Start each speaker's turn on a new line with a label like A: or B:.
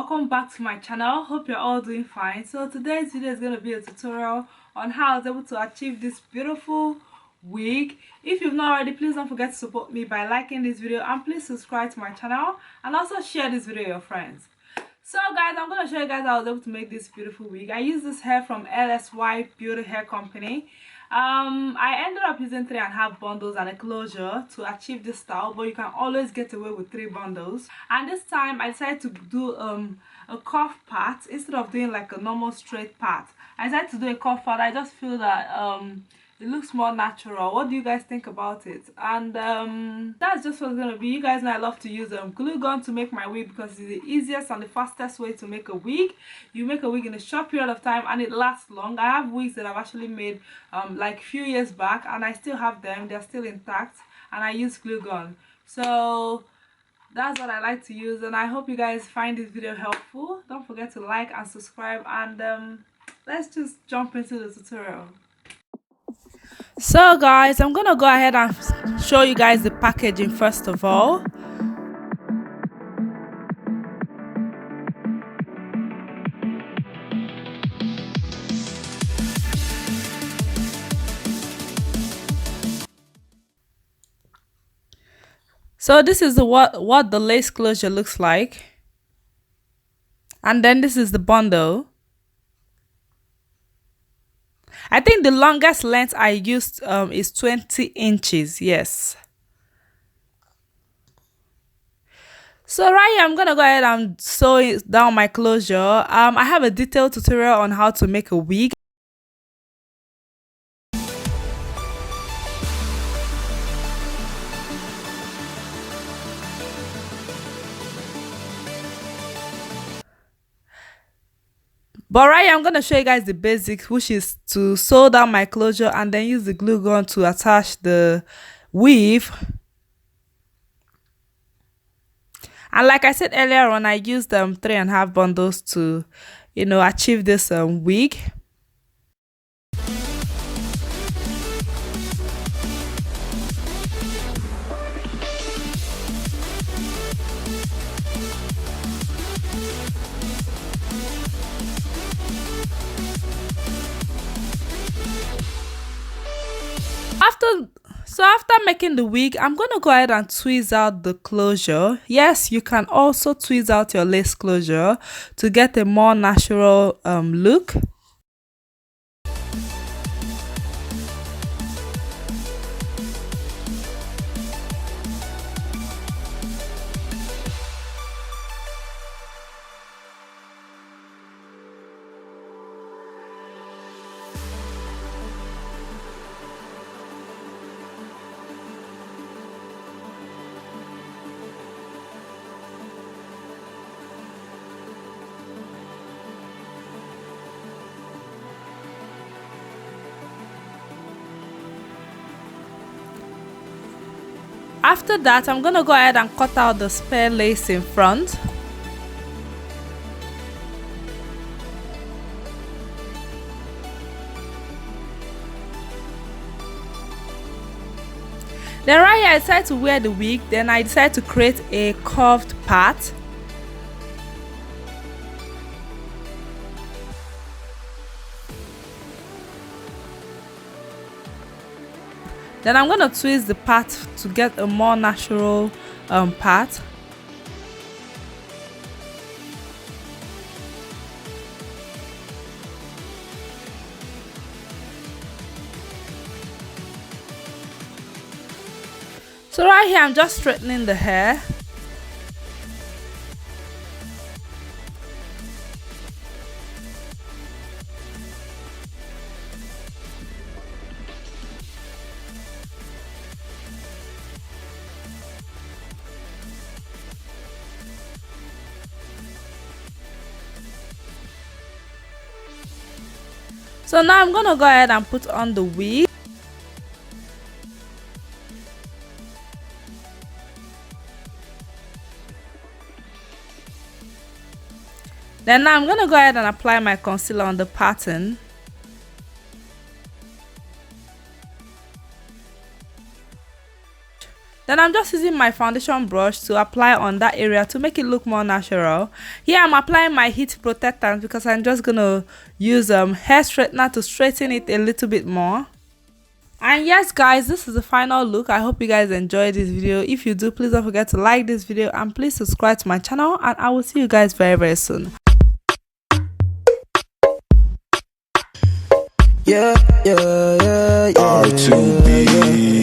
A: welcome back to my channel. Hope you're all doing fine. So today's video is going to be a tutorial on how I was able to achieve this beautiful wig. If you've not already, please don't forget to support me by liking this video, and please subscribe to my channel and also share this video with your friends. So guys, I'm going to show you guys how I was able to make this beautiful wig. I use this hair from Lsybeauty Hair Company. I ended up using 3.5 bundles and a closure to achieve this style, but you can always get away with 3 bundles. And this time I decided to do a cuff part instead of doing like a normal straight part. I decided to do a cuff part. I just feel that it looks more natural. What do you guys think about it? And that's just what's gonna be. You guys know I love to use glue gun to make my wig because it's the easiest and the fastest way to make a wig. You make a wig in a short period of time and it lasts long. I have wigs that I've actually made like a few years back and I still have them. They're still intact and I use glue gun. So that's what I like to use, and I hope you guys find this video helpful. Don't forget to like and subscribe, and let's just jump into the tutorial. So guys, I'm gonna go ahead and show you guys the packaging first of all. So this is what the lace closure looks like, and then this is the bundle. I think the longest length I used is 20 inches. Yes. So right here, I'm gonna go ahead and sew down my closure. I have a detailed tutorial on how to make a wig. But right here, I'm going to show you guys the basics, which is to sew down my closure and then use the glue gun to attach the weave. And like I said earlier on, I used 3.5 bundles to, achieve this wig. After making the wig, I'm going to go ahead and tweeze out the closure. Yes, you can also tweeze out your lace closure to get a more natural look. After that, I'm going to go ahead and cut out the spare lace in front. Then right here, I decided to wear the wig. Then I decided to create a curved part. Then I'm going to twist the part to get a more natural part. So right here, I'm just straightening the hair. So now I'm gonna go ahead and put on the wig. Then now I'm gonna go ahead and apply my concealer on the pattern. Then I'm just using my foundation brush to apply on that area to make it look more natural. Here I'm applying my heat protectant because I'm just gonna use hair straightener to straighten it a little bit more. And yes guys, this is the final look. I hope you guys enjoyed this video. If you do, please don't forget to like this video and please subscribe to my channel, and I will see you guys very soon.
B: Yeah, yeah, yeah, yeah. R2B.